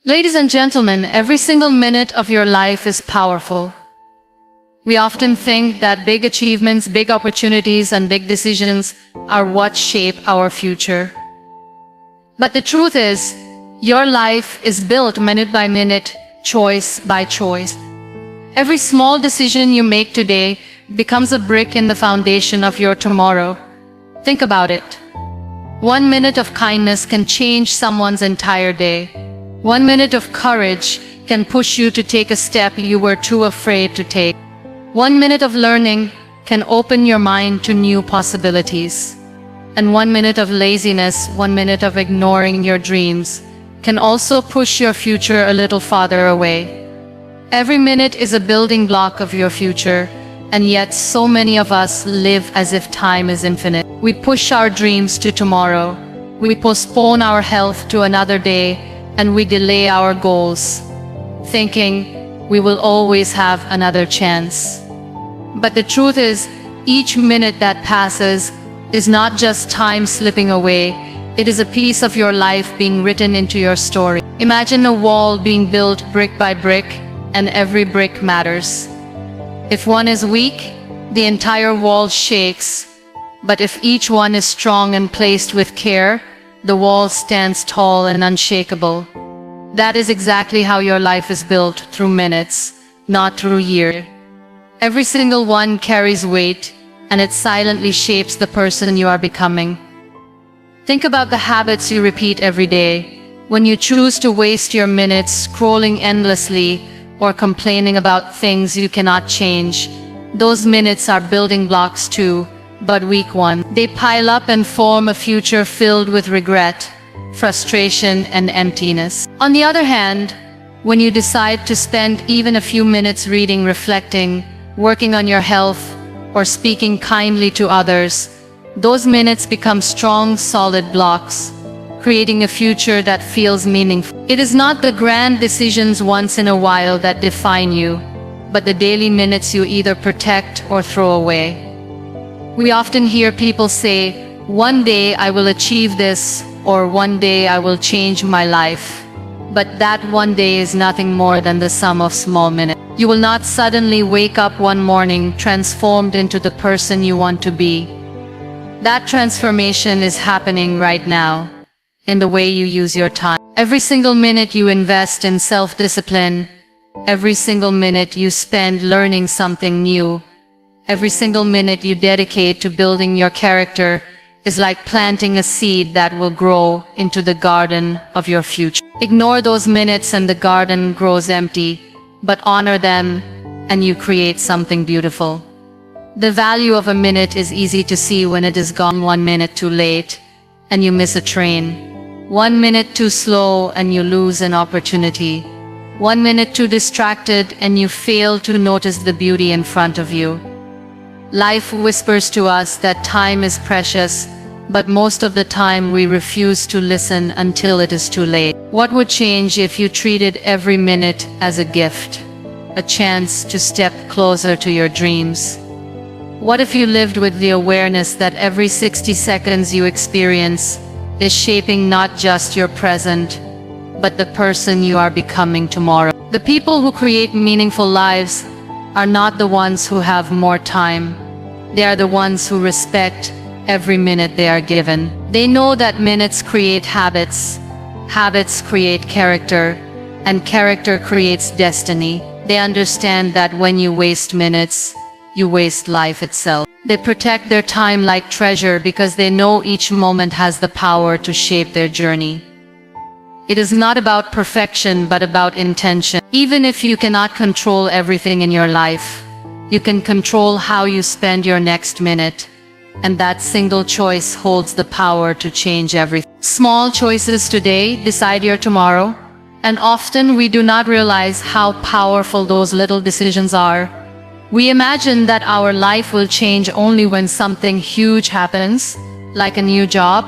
Ladies and gentlemen, every single minute of your life is powerful. We often think that big achievements, big opportunities, and big decisions are what shape our future. But the truth is, your life is built minute by minute, choice by choice. Every small decision you make today becomes a brick in the foundation of your tomorrow. Think about it. 1 minute of kindness can change someone's entire day. 1 minute of courage can push you to take a step you were too afraid to take. 1 minute of learning can open your mind to new possibilities. And 1 minute of laziness, 1 minute of ignoring your dreams, can also push your future a little farther away. Every minute is a building block of your future, and yet so many of us live as if time is infinite. We push our dreams to tomorrow. We postpone our health to another day, and we delay our goals, thinking we will always have another chance. But the truth is, each minute that passes is not just time slipping away, it is a piece of your life being written into your story. Imagine a wall being built brick by brick, and every brick matters. If one is weak, the entire wall shakes. But if each one is strong and placed with care, the wall stands tall and unshakable. That is exactly how your life is built, through minutes, not through years. Every single one carries weight, and it silently shapes the person you are becoming. Think about the habits you repeat every day. When you choose to waste your minutes scrolling endlessly or complaining about things you cannot change, those minutes are building blocks too, but weak ones. They pile up and form a future filled with regret, frustration, and emptiness. On the other hand, when you decide to spend even a few minutes reading, reflecting, working on your health, or speaking kindly to others, those minutes become strong, solid blocks, creating a future that feels meaningful. It is not the grand decisions once in a while that define you, but the daily minutes you either protect or throw away. We often hear people say, "One day I will achieve this," or "One day I will change my life." But that one day is nothing more than the sum of small minutes. You will not suddenly wake up one morning transformed into the person you want to be. That transformation is happening right now, in the way you use your time. Every single minute you invest in self-discipline, every single minute you spend learning something new, every single minute you dedicate to building your character is like planting a seed that will grow into the garden of your future. Ignore those minutes and the garden grows empty, but honor them and you create something beautiful. The value of a minute is easy to see when it is gone. 1 minute too late and you miss a train. 1 minute too slow and you lose an opportunity. 1 minute too distracted and you fail to notice the beauty in front of you. Life whispers to us that time is precious, but most of the time we refuse to listen until it is too late. What would change if you treated every minute as a gift, a chance to step closer to your dreams? What if you lived with the awareness that every 60 seconds you experience is shaping not just your present, but the person you are becoming tomorrow? The people who create meaningful lives are not the ones who have more time. They are the ones who respect every minute they are given. They know that minutes create habits, habits create character, and character creates destiny. They understand that when you waste minutes, you waste life itself. They protect their time like treasure because they know each moment has the power to shape their journey. It is not about perfection, but about intention. Even if you cannot control everything in your life, you can control how you spend your next minute. And that single choice holds the power to change everything. Small choices today decide your tomorrow, and often we do not realize how powerful those little decisions are. We imagine that our life will change only when something huge happens, like a new job,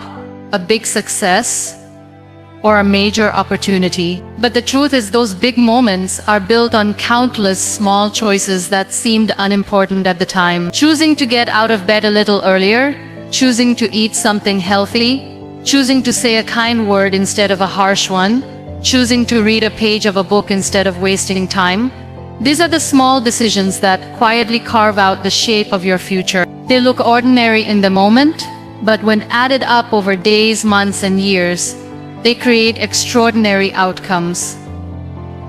a big success, or a major opportunity. But the truth is, those big moments are built on countless small choices that seemed unimportant at the time. Choosing to get out of bed a little earlier, choosing to eat something healthy, choosing to say a kind word instead of a harsh one, choosing to read a page of a book instead of wasting time. These are the small decisions that quietly carve out the shape of your future. They look ordinary in the moment, but when added up over days, months, and years, they create extraordinary outcomes.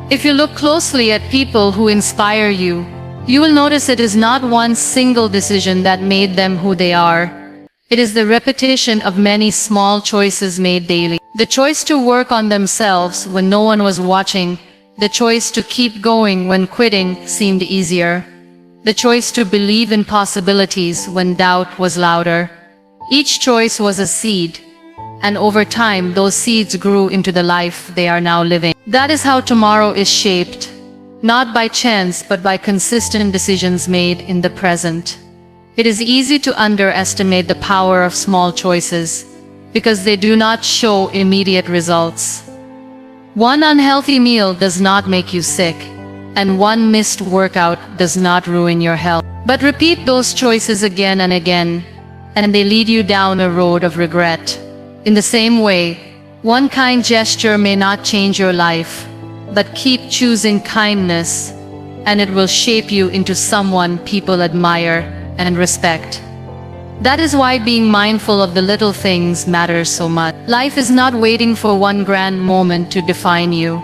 If you look closely at people who inspire you, you will notice it is not one single decision that made them who they are. It is the repetition of many small choices made daily. The choice to work on themselves when no one was watching, the choice to keep going when quitting seemed easier, the choice to believe in possibilities when doubt was louder. Each choice was a seed, and over time those seeds grew into the life they are now living. That is how tomorrow is shaped, not by chance but by consistent decisions made in the present. It is easy to underestimate the power of small choices because they do not show immediate results. One unhealthy meal does not make you sick, and one missed workout does not ruin your health. But repeat those choices again and again, and they lead you down a road of regret. In the same way, one kind gesture may not change your life, but keep choosing kindness, and it will shape you into someone people admire and respect. That is why being mindful of the little things matters so much. Life is not waiting for one grand moment to define you.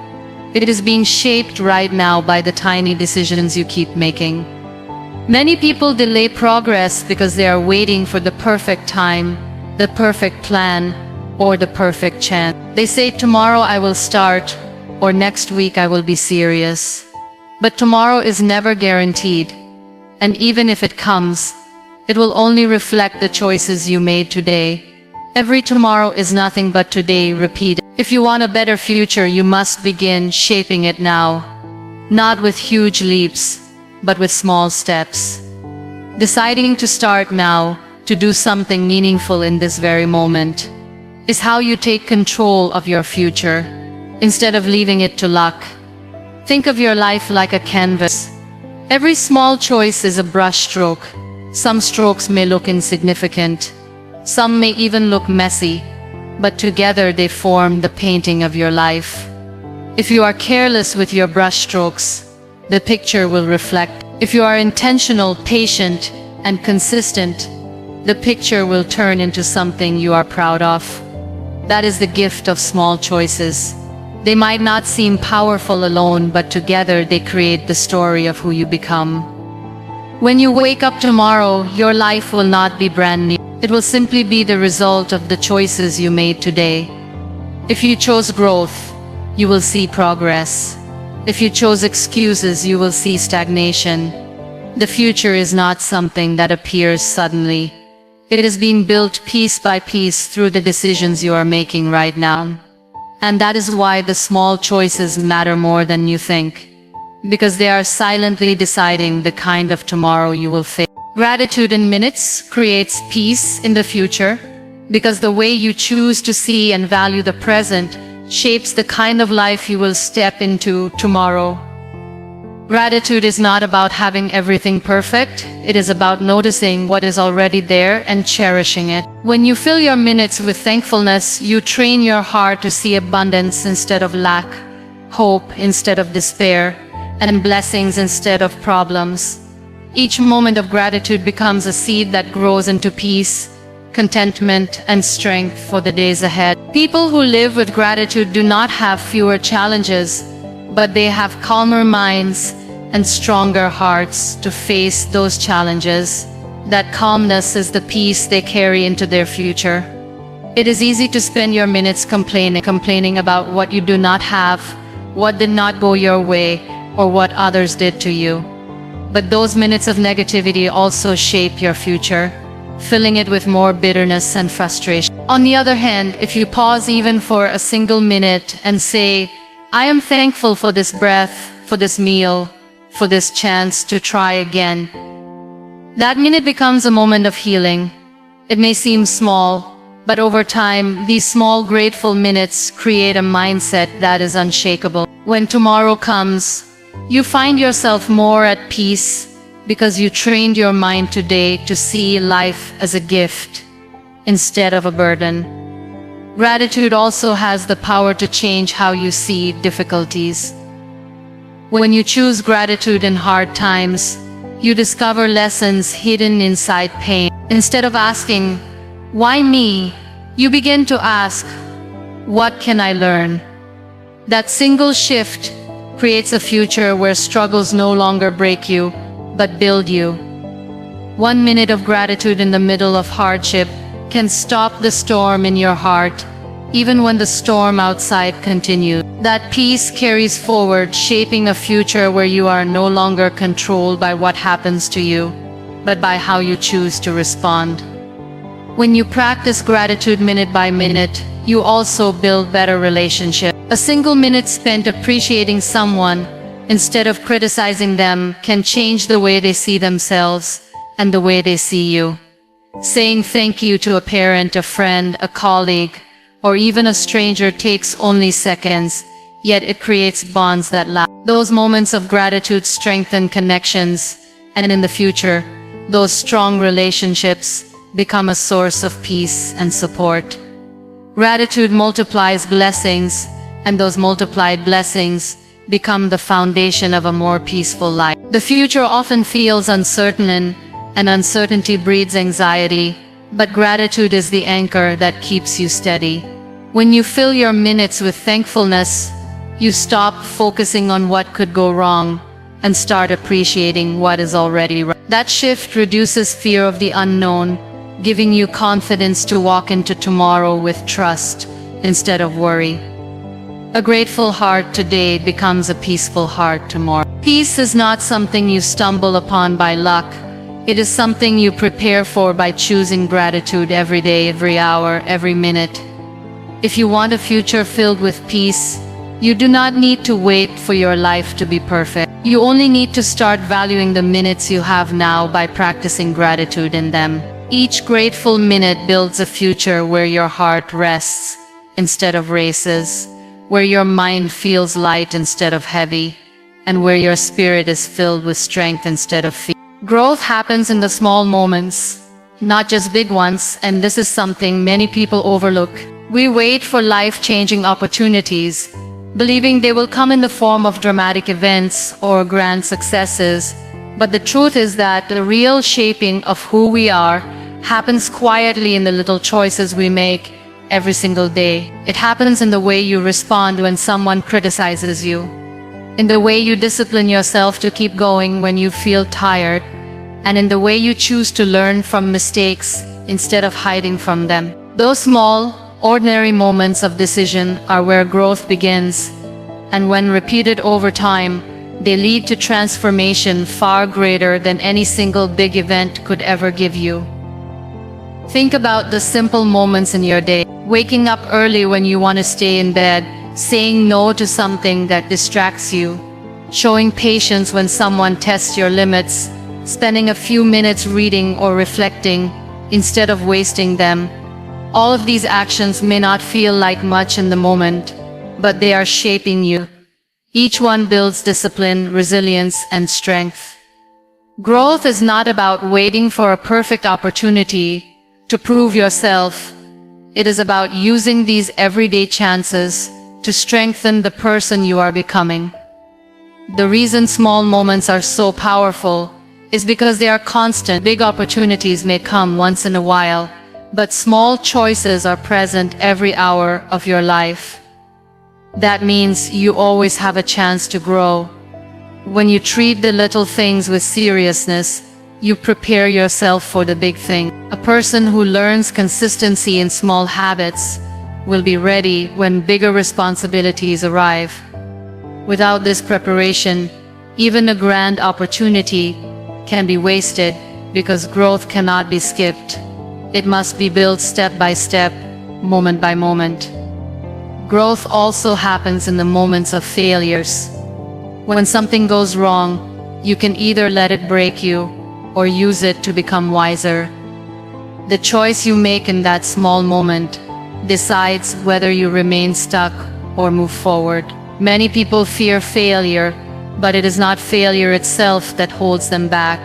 It is being shaped right now by the tiny decisions you keep making. Many people delay progress because they are waiting for the perfect time, the perfect plan, or the perfect chance. They say tomorrow I will start, or next week I will be serious. But tomorrow is never guaranteed, and even if it comes, it will only reflect the choices you made today. Every tomorrow is nothing but today repeated. If you want a better future, you must begin shaping it now. Not with huge leaps, but with small steps. Deciding to start now, to do something meaningful in this very moment, is how you take control of your future, instead of leaving it to luck. Think of your life like a canvas. Every small choice is a brushstroke. Some strokes may look insignificant, some may even look messy, but together they form the painting of your life. If you are careless with your brushstrokes, the picture will reflect. If you are intentional, patient, and consistent, the picture will turn into something you are proud of. That is the gift of small choices. They might not seem powerful alone, but together they create the story of who you become. When you wake up tomorrow, your life will not be brand new. It will simply be the result of the choices you made today. If you chose growth, you will see progress. If you chose excuses, you will see stagnation. The future is not something that appears suddenly. It is being built piece by piece through the decisions you are making right now. And that is why the small choices matter more than you think, because they are silently deciding the kind of tomorrow you will face. Gratitude in minutes creates peace in the future, because the way you choose to see and value the present shapes the kind of life you will step into tomorrow. Gratitude is not about having everything perfect. It is about noticing what is already there and cherishing it. When you fill your minutes with thankfulness, you train your heart to see abundance instead of lack, hope instead of despair, and blessings instead of problems. Each moment of gratitude becomes a seed that grows into peace, contentment, and strength for the days ahead. People who live with gratitude do not have fewer challenges, but they have calmer minds and stronger hearts to face those challenges. That calmness is the peace they carry into their future. It is easy to spend your minutes complaining about what you do not have, what did not go your way, or what others did to you. But those minutes of negativity also shape your future, filling it with more bitterness and frustration. On the other hand, if you pause even for a single minute and say, I am thankful for this breath, for this meal, for this chance to try again, that minute becomes a moment of healing. It may seem small, but over time, these small grateful minutes create a mindset that is unshakable. When tomorrow comes, you find yourself more at peace because you trained your mind today to see life as a gift instead of a burden. Gratitude also has the power to change how you see difficulties. When you choose gratitude in hard times, you discover lessons hidden inside pain. Instead of asking, "Why me?" you begin to ask, "What can I learn?" That single shift creates a future where struggles no longer break you, but build you. 1 minute of gratitude in the middle of hardship can stop the storm in your heart, even when the storm outside continues. That peace carries forward, shaping a future where you are no longer controlled by what happens to you, but by how you choose to respond. When you practice gratitude minute by minute, you also build better relationships. A single minute spent appreciating someone instead of criticizing them can change the way they see themselves and the way they see you. Saying thank you to a parent, a friend, a colleague, or even a stranger takes only seconds, yet it creates bonds that last. Those moments of gratitude strengthen connections, and in the future, those strong relationships become a source of peace and support. Gratitude multiplies blessings, and those multiplied blessings become the foundation of a more peaceful life. The future often feels uncertain, and uncertainty breeds anxiety, but gratitude is the anchor that keeps you steady. When you fill your minutes with thankfulness, you stop focusing on what could go wrong and start appreciating what is already right. That shift reduces fear of the unknown, giving you confidence to walk into tomorrow with trust instead of worry. A grateful heart today becomes a peaceful heart tomorrow. Peace is not something you stumble upon by luck. It is something you prepare for by choosing gratitude every day, every hour, every minute. If you want a future filled with peace, you do not need to wait for your life to be perfect. You only need to start valuing the minutes you have now by practicing gratitude in them. Each grateful minute builds a future where your heart rests instead of races, where your mind feels light instead of heavy, and where your spirit is filled with strength instead of fear. Growth happens in the small moments, not just big ones, and this is something many people overlook. We wait for life-changing opportunities, believing they will come in the form of dramatic events or grand successes. But the truth is that the real shaping of who we are happens quietly in the little choices we make every single day. It happens in the way you respond when someone criticizes you, in the way you discipline yourself to keep going when you feel tired, and in the way you choose to learn from mistakes instead of hiding from them. Those small, ordinary moments of decision are where growth begins, and when repeated over time, they lead to transformation far greater than any single big event could ever give you. Think about the simple moments in your day. Waking up early when you want to stay in bed, saying no to something that distracts you, showing patience when someone tests your limits, spending a few minutes reading or reflecting instead of wasting them. All of these actions may not feel like much in the moment, but they are shaping you. Each one builds discipline, resilience, and strength. Growth is not about waiting for a perfect opportunity to prove yourself. It is about using these everyday chances to strengthen the person you are becoming. The reason small moments are so powerful is because they are constant. Big opportunities may come once in a while, but small choices are present every hour of your life. That means you always have a chance to grow. When you treat the little things with seriousness, you prepare yourself for the big thing. A person who learns consistency in small habits will be ready when bigger responsibilities arrive. Without this preparation, even a grand opportunity can be wasted because growth cannot be skipped. It must be built step by step, moment by moment. Growth also happens in the moments of failures. When something goes wrong, you can either let it break you or use it to become wiser. The choice you make in that small moment decides whether you remain stuck or move forward. Many people fear failure, but it is not failure itself that holds them back.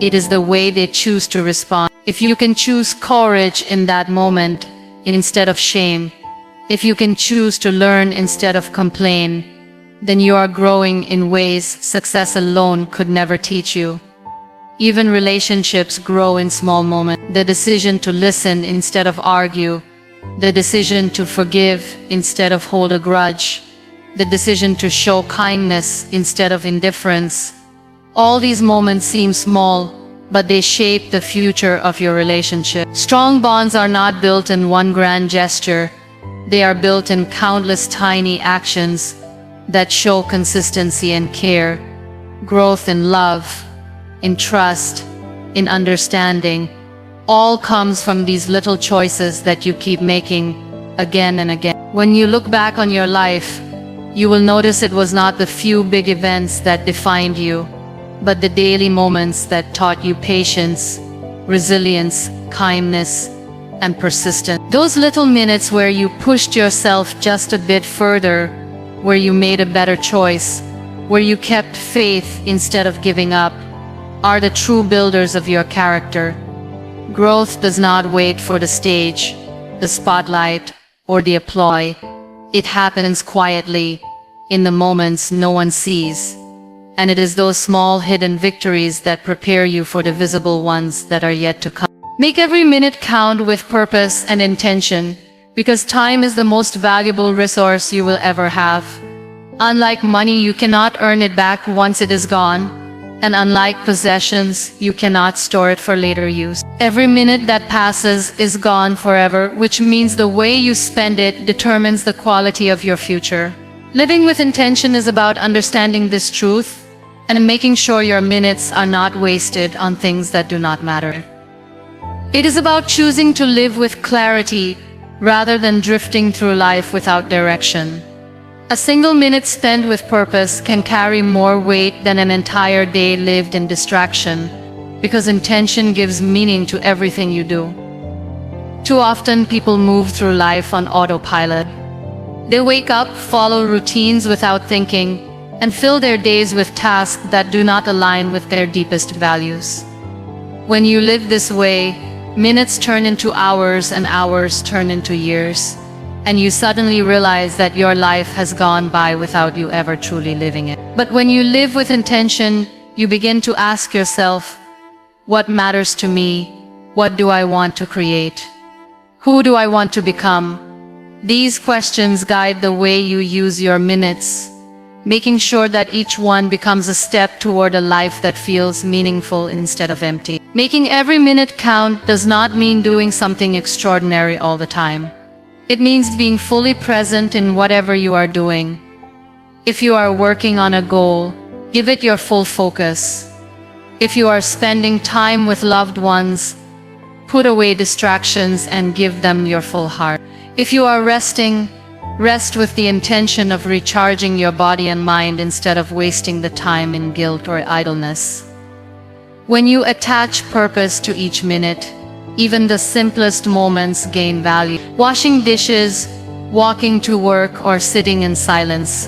It is the way they choose to respond. If you can choose courage in that moment, instead of shame, if you can choose to learn instead of complain, then you are growing in ways success alone could never teach you. Even relationships grow in small moments. The decision to listen instead of argue, the decision to forgive instead of hold a grudge, the decision to show kindness instead of indifference. All these moments seem small, but they shape the future of your relationship. Strong bonds are not built in one grand gesture. They are built in countless tiny actions that show consistency and care, growth in love, in trust, in understanding. All comes from these little choices that you keep making again and again. When you look back on your life, you will notice it was not the few big events that defined you, but the daily moments that taught you patience, resilience, kindness, and persistence. Those little minutes where you pushed yourself just a bit further, where you made a better choice, where you kept faith instead of giving up, are the true builders of your character. Growth does not wait for the stage, the spotlight, or the applause. It happens quietly, in the moments no one sees. And it is those small hidden victories that prepare you for the visible ones that are yet to come. Make every minute count with purpose and intention, because time is the most valuable resource you will ever have. Unlike money, you cannot earn it back once it is gone. And unlike possessions, you cannot store it for later use. Every minute that passes is gone forever, which means the way you spend it determines the quality of your future. Living with intention is about understanding this truth and making sure your minutes are not wasted on things that do not matter. It is about choosing to live with clarity rather than drifting through life without direction. A single minute spent with purpose can carry more weight than an entire day lived in distraction, because intention gives meaning to everything you do. Too often people move through life on autopilot. They wake up, follow routines without thinking, and fill their days with tasks that do not align with their deepest values. When you live this way, minutes turn into hours and hours turn into years. And you suddenly realize that your life has gone by without you ever truly living it. But when you live with intention, you begin to ask yourself, what matters to me? What do I want to create? Who do I want to become? These questions guide the way you use your minutes, making sure that each one becomes a step toward a life that feels meaningful instead of empty. Making every minute count does not mean doing something extraordinary all the time. It means being fully present in whatever you are doing. If you are working on a goal, give it your full focus. If you are spending time with loved ones, put away distractions and give them your full heart. If you are resting, rest with the intention of recharging your body and mind instead of wasting the time in guilt or idleness. When you attach purpose to each minute, even the simplest moments gain value. Washing dishes, walking to work, or sitting in silence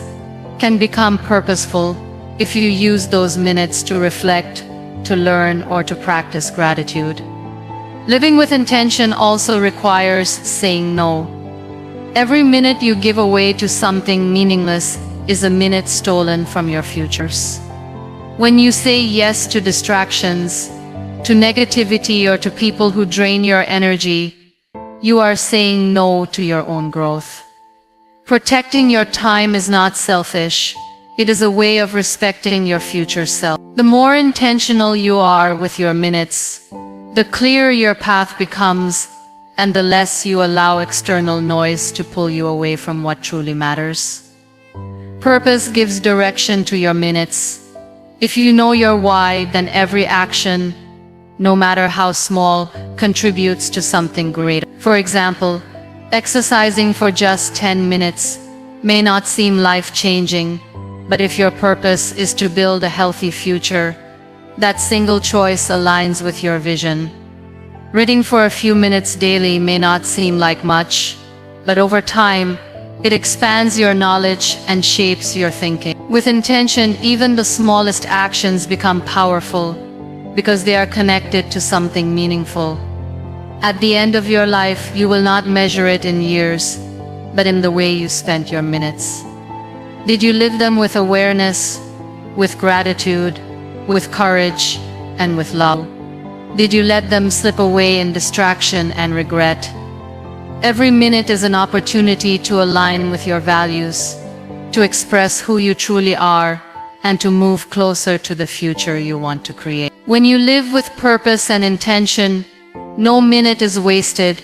can become purposeful if you use those minutes to reflect, to learn, or to practice gratitude. Living with intention also requires saying no. Every minute you give away to something meaningless is a minute stolen from your futures. When you say yes to distractions, to negativity, or to people who drain your energy, you are saying no to your own growth. Protecting your time is not selfish. It is a way of respecting your future self. The more intentional you are with your minutes, the clearer your path becomes, and the less you allow external noise to pull you away from what truly matters. Purpose gives direction to your minutes. If you know your why, then every action, no matter how small, contributes to something greater. For example, exercising for just 10 minutes may not seem life-changing, but if your purpose is to build a healthy future, that single choice aligns with your vision. Reading for a few minutes daily may not seem like much, but over time, it expands your knowledge and shapes your thinking. With intention, even the smallest actions become powerful, because they are connected to something meaningful. At the end of your life, you will not measure it in years, but in the way you spent your minutes. Did you live them with awareness, with gratitude, with courage, and with love? Did you let them slip away in distraction and regret? Every minute is an opportunity to align with your values, to express who you truly are, and to move closer to the future you want to create. When you live with purpose and intention, no minute is wasted,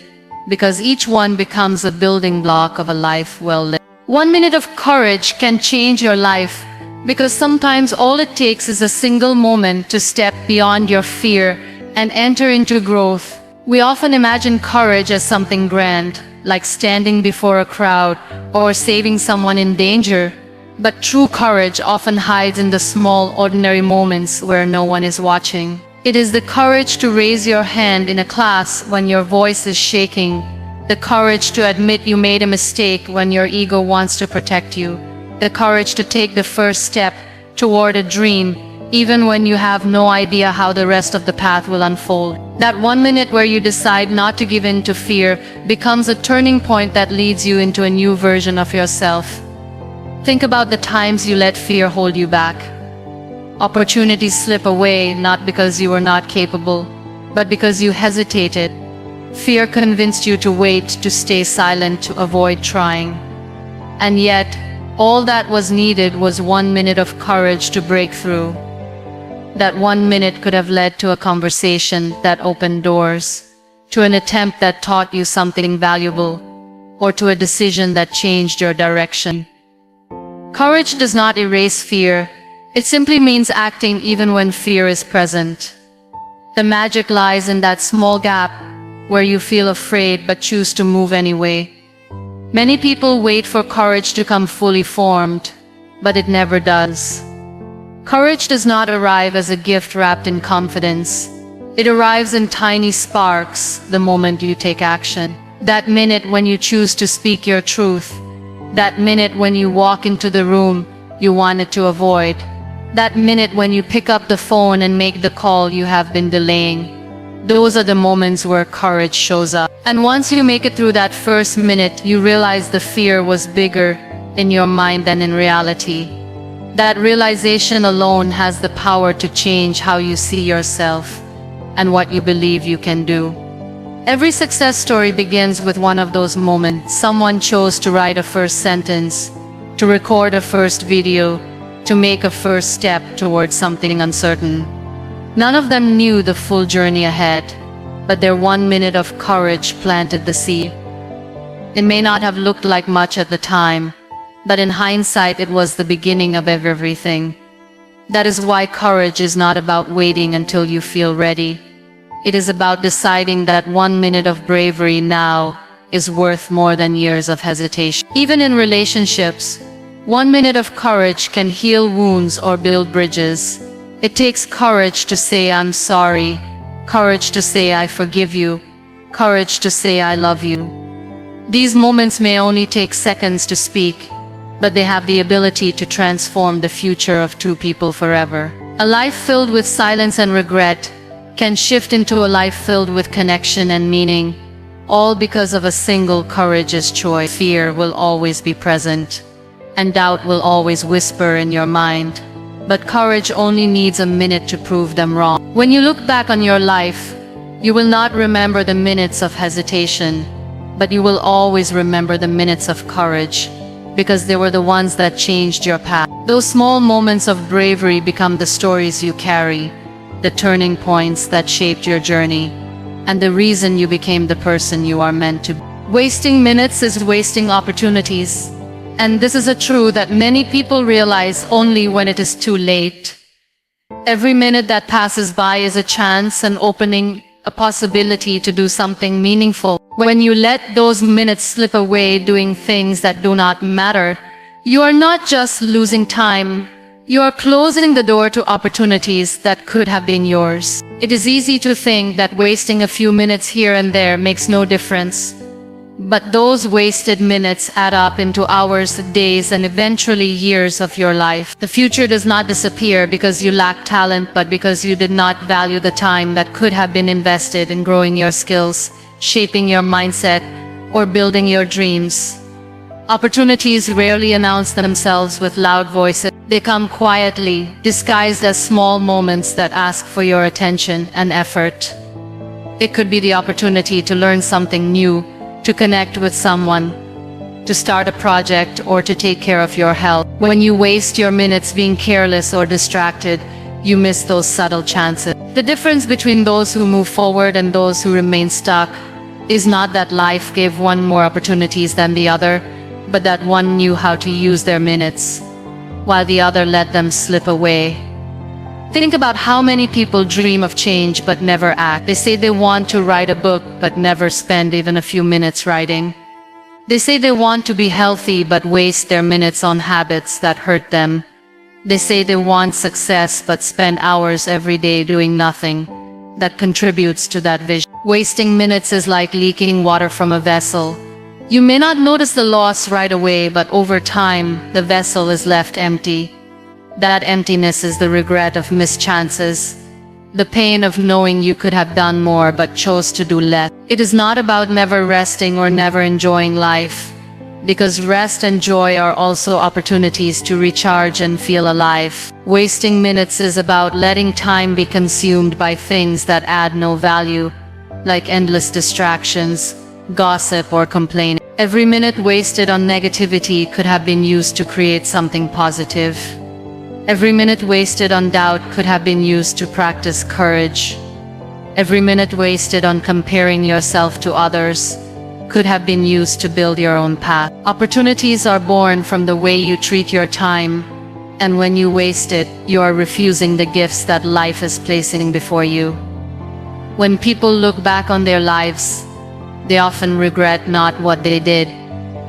because each one becomes a building block of a life well lived. 1 minute of courage can change your life, because sometimes all it takes is a single moment to step beyond your fear and enter into growth. We often imagine courage as something grand, like standing before a crowd or saving someone in danger. But true courage often hides in the small, ordinary moments where no one is watching. It is the courage to raise your hand in a class when your voice is shaking, the courage to admit you made a mistake when your ego wants to protect you, the courage to take the first step toward a dream, even when you have no idea how the rest of the path will unfold. That 1 minute where you decide not to give in to fear becomes a turning point that leads you into a new version of yourself. Think about the times you let fear hold you back. Opportunities slip away not because you were not capable, but because you hesitated. Fear convinced you to wait, to stay silent, to avoid trying. And yet, all that was needed was 1 minute of courage to break through. That 1 minute could have led to a conversation that opened doors, to an attempt that taught you something valuable, or to a decision that changed your direction. Courage does not erase fear. It simply means acting even when fear is present. The magic lies in that small gap where you feel afraid but choose to move anyway. Many people wait for courage to come fully formed, but it never does. Courage does not arrive as a gift wrapped in confidence. It arrives in tiny sparks the moment you take action. That minute when you choose to speak your truth. That minute when you walk into the room you wanted to avoid. That minute when you pick up the phone and make the call you have been delaying. Those are the moments where courage shows up. And once you make it through that first minute, you realize the fear was bigger in your mind than in reality. That realization alone has the power to change how you see yourself and what you believe you can do. Every success story begins with one of those moments. Someone chose to write a first sentence, to record a first video, to make a first step towards something uncertain. None of them knew the full journey ahead, but their 1 minute of courage planted the seed. It may not have looked like much at the time, but in hindsight it was the beginning of everything. That is why courage is not about waiting until you feel ready. It is about deciding that 1 minute of bravery now is worth more than years of hesitation. Even in relationships, 1 minute of courage can heal wounds or build bridges. It takes courage to say I'm sorry, courage to say I forgive you, courage to say I love you. These moments may only take seconds to speak, but they have the ability to transform the future of two people forever. A life filled with silence and regret can shift into a life filled with connection and meaning, all because of a single courageous choice. Fear will always be present, and doubt will always whisper in your mind, but courage only needs a minute to prove them wrong. When you look back on your life, you will not remember the minutes of hesitation, but you will always remember the minutes of courage, because they were the ones that changed your path. Those small moments of bravery become the stories you carry, the turning points that shaped your journey, and the reason you became the person you are meant to be. Wasting minutes is wasting opportunities. And this is a truth that many people realize only when it is too late. Every minute that passes by is a chance, an opening, a possibility to do something meaningful. When you let those minutes slip away doing things that do not matter, you are not just losing time, you are closing the door to opportunities that could have been yours. It is easy to think that wasting a few minutes here and there makes no difference. But those wasted minutes add up into hours, days, and eventually years of your life. The future does not disappear because you lack talent, but because you did not value the time that could have been invested in growing your skills, shaping your mindset, or building your dreams. Opportunities rarely announce themselves with loud voices. They come quietly, disguised as small moments that ask for your attention and effort. It could be the opportunity to learn something new, to connect with someone, to start a project, or to take care of your health. When you waste your minutes being careless or distracted, you miss those subtle chances. The difference between those who move forward and those who remain stuck is not that life gave one more opportunities than the other, but that one knew how to use their minutes, while the other let them slip away. Think about how many people dream of change but never act. They say they want to write a book but never spend even a few minutes writing. They say they want to be healthy but waste their minutes on habits that hurt them. They say they want success but spend hours every day doing nothing that contributes to that vision. Wasting minutes is like leaking water from a vessel. You may not notice the loss right away, but over time, the vessel is left empty. That emptiness is the regret of missed chances, the pain of knowing you could have done more but chose to do less. It is not about never resting or never enjoying life, because rest and joy are also opportunities to recharge and feel alive. Wasting minutes is about letting time be consumed by things that add no value, like endless distractions, gossip, or complaining. Every minute wasted on negativity could have been used to create something positive. Every minute wasted on doubt could have been used to practice courage. Every minute wasted on comparing yourself to others could have been used to build your own path. Opportunities are born from the way you treat your time, and when you waste it, you are refusing the gifts that life is placing before you. When people look back on their lives, they often regret not what they did,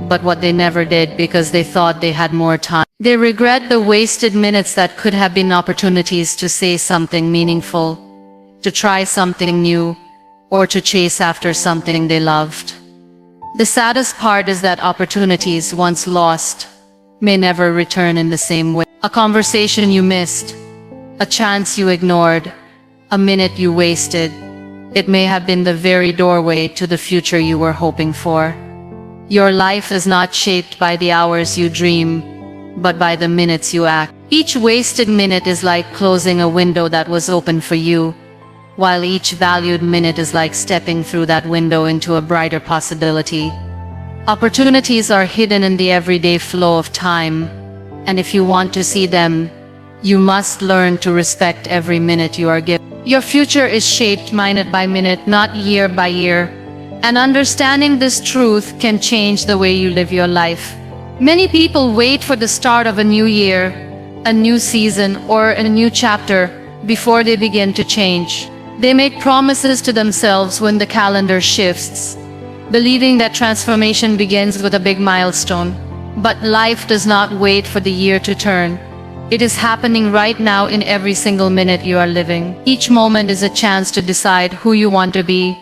but what they never did because they thought they had more time. They regret the wasted minutes that could have been opportunities to say something meaningful, to try something new, or to chase after something they loved. The saddest part is that opportunities once lost may never return in the same way. A conversation you missed, a chance you ignored, a minute you wasted, it may have been the very doorway to the future you were hoping for. Your life is not shaped by the hours you dream, but by the minutes you act. Each wasted minute is like closing a window that was open for you, while each valued minute is like stepping through that window into a brighter possibility. Opportunities are hidden in the everyday flow of time, and if you want to see them, you must learn to respect every minute you are given. Your future is shaped minute by minute, not year by year, and understanding this truth can change the way you live your life. Many people wait for the start of a new year, a new season, or a new chapter before they begin to change. They make promises to themselves when the calendar shifts, believing that transformation begins with a big milestone. But life does not wait for the year to turn. It is happening right now in every single minute you are living. Each moment is a chance to decide who you want to be,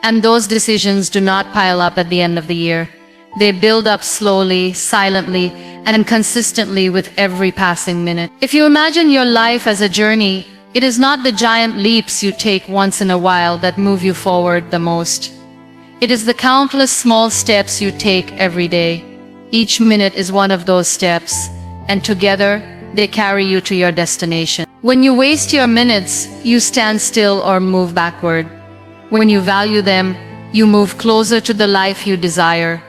and those decisions do not pile up at the end of the year. They build up slowly, silently, and consistently with every passing minute. If you imagine your life as a journey, it is not the giant leaps you take once in a while that move you forward the most. It is the countless small steps you take every day. Each minute is one of those steps, and together, they carry you to your destination. When you waste your minutes, you stand still or move backward. When you value them, you move closer to the life you desire.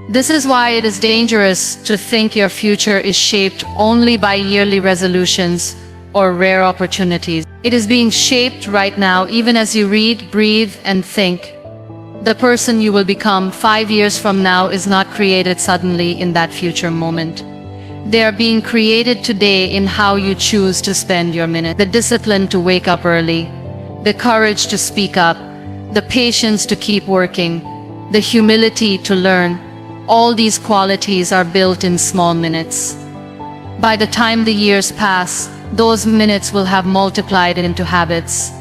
This is why it is dangerous to think your future is shaped only by yearly resolutions or rare opportunities. It is being shaped right now, even as you read, breathe, and think. The person you will become 5 years from now is not created suddenly in that future moment. They are being created today in how you choose to spend your minute. The discipline to wake up early, the courage to speak up, the patience to keep working, the humility to learn. All these qualities are built in small minutes. By the time the years pass, those minutes will have multiplied into habits,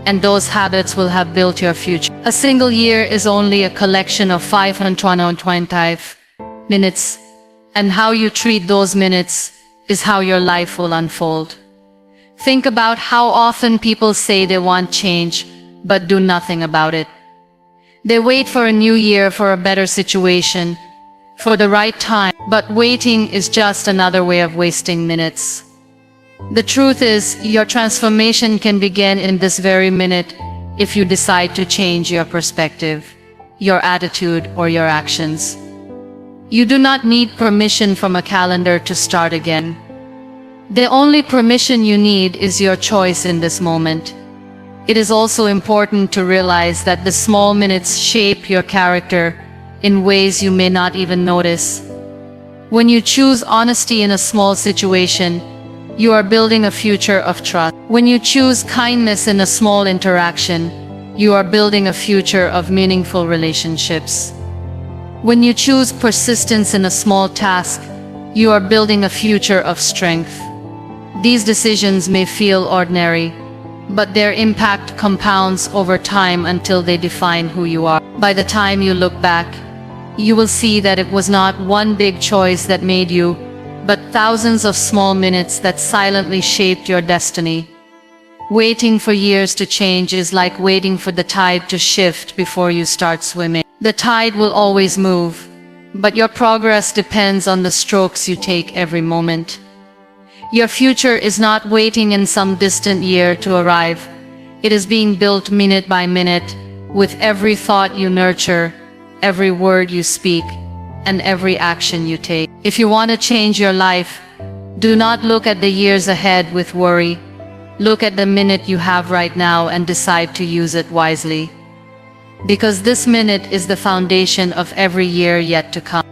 and those habits will have built your future. A single year is only a collection of 525 minutes, and how you treat those minutes is how your life will unfold. Think about how often people say they want change, but do nothing about it. They wait for a new year, for a better situation, for the right time, but waiting is just another way of wasting minutes. The truth is, your transformation can begin in this very minute if you decide to change your perspective, your attitude, or your actions. You do not need permission from a calendar to start again. The only permission you need is your choice in this moment. It is also important to realize that the small minutes shape your character in ways you may not even notice. When you choose honesty in a small situation, you are building a future of trust. When you choose kindness in a small interaction, you are building a future of meaningful relationships. When you choose persistence in a small task, you are building a future of strength. These decisions may feel ordinary, but their impact compounds over time until they define who you are. By the time you look back, you will see that it was not one big choice that made you, but thousands of small minutes that silently shaped your destiny. Waiting for years to change is like waiting for the tide to shift before you start swimming. The tide will always move, but your progress depends on the strokes you take every moment. Your future is not waiting in some distant year to arrive. It is being built minute by minute, with every thought you nurture, every word you speak, and every action you take. If you want to change your life, do not look at the years ahead with worry. Look at the minute you have right now and decide to use it wisely. Because this minute is the foundation of every year yet to come.